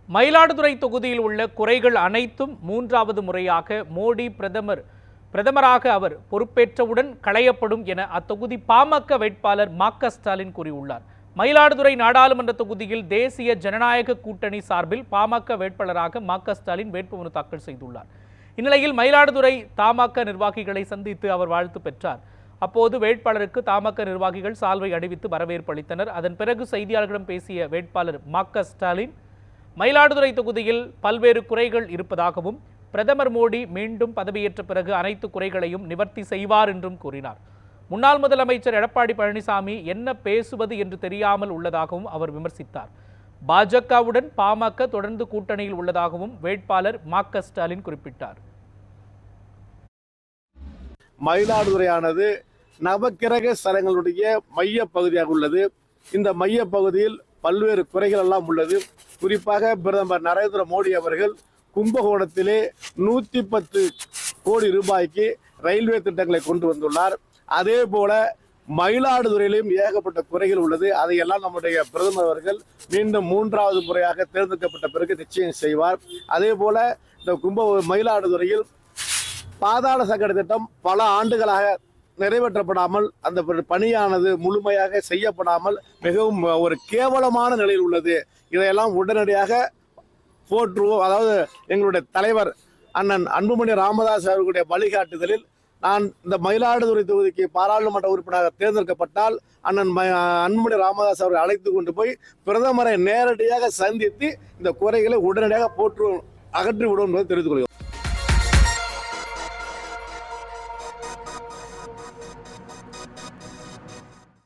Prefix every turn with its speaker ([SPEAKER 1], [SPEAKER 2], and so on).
[SPEAKER 1] மயிலாடுதுறை தொகுதியில் உள்ள குறைகள் அனைத்தும் மூன்றாவது முறையாக மோடி பிரதமராக அவர் பொறுப்பேற்றவுடன் களையப்படும் என அத்தொகுதி பாமக வேட்பாளர் மா.க. ஸ்டாலின் கூறியுள்ளார். மயிலாடுதுறை நாடாளுமன்ற தொகுதியில் தேசிய ஜனநாயக கூட்டணி சார்பில் பாமக வேட்பாளராக மா.க. ஸ்டாலின் வேட்புமனு தாக்கல் செய்துள்ளார். இந்நிலையில் மயிலாடுதுறை தமாக நிர்வாகிகளை சந்தித்து அவர் வாழ்த்து பெற்றார். அப்போது வேட்பாளருக்கு தமாக நிர்வாகிகள் சால்வை அணிவித்து வரவேற்பு அளித்தனர். அதன் பிறகு செய்தியாளர்களிடம் பேசிய வேட்பாளர் மா.க. ஸ்டாலின் மயிலாடுதுறை தொகுதியில் பல்வேறு குறைகள் இருப்பதாகவும் பிரதமர் மோடி மீண்டும் பதவியேற்ற பிறகு அனைத்து குறைகளையும் நிவர்த்தி செய்வார் என்றும் கூறினார். முன்னாள் முதலமைச்சர் எடப்பாடி பழனிசாமி என்ன பேசுவது என்று தெரியாமல் உள்ளதாகவும் அவர் விமர்சித்தார். பாஜகவுடன் பாமக தொடர்ந்து கூட்டணியில் உள்ளதாகவும் வேட்பாளர் மா.க. ஸ்டாலின் குறிப்பிட்டார்.
[SPEAKER 2] மயிலாடுதுறையானது நவக்கிரக ஸ்தலங்களுடைய மைய பகுதியாக உள்ளது. இந்த மைய பகுதியில் பல்வேறு குறைகள் எல்லாம் உள்ளது. குறிப்பாக பிரதமர் நரேந்திர மோடி அவர்கள் கும்பகோணத்திலே 110 கோடி ரூபாய்க்கு ரயில்வே திட்டங்களை கொண்டு வந்துள்ளார். அதே போல மயிலாடுதுறையிலும் ஏகப்பட்ட குறைகள் உள்ளது. அதையெல்லாம் நம்முடைய பிரதமர் அவர்கள் மீண்டும் 3வது முறையாக தேர்ந்தெடுக்கப்பட்ட பிறகு நிச்சயம் செய்வார். அதே போல இந்த மயிலாடுதுறையில் பாதாள சாக்கடை திட்டம் பல ஆண்டுகளாக நிறைவேற்றப்படாமல் அந்த பணியானது முழுமையாக செய்யப்படாமல் மிகவும் ஒரு கேவலமான நிலையில் உள்ளது. இதையெல்லாம் உடனடியாக போற்றுவோம். அதாவது எங்களுடைய தலைவர் அண்ணன் அன்புமணி ராமதாஸ் அவர்களுடைய வழிகாட்டுதலில் நான் இந்த மயிலாடுதுறை தொகுதிக்கு பாராளுமன்ற உறுப்பினராக தேர்ந்தெடுக்கப்பட்டால் அண்ணன் அன்புமணி ராமதாஸ் அவர்கள் அழைத்து கொண்டு போய் பிரதமரை நேரடியாக சந்தித்து இந்த குறைகளை உடனடியாக அகற்றி விடும் என்பதை தெரிவித்துக் கொள்கிறோம்.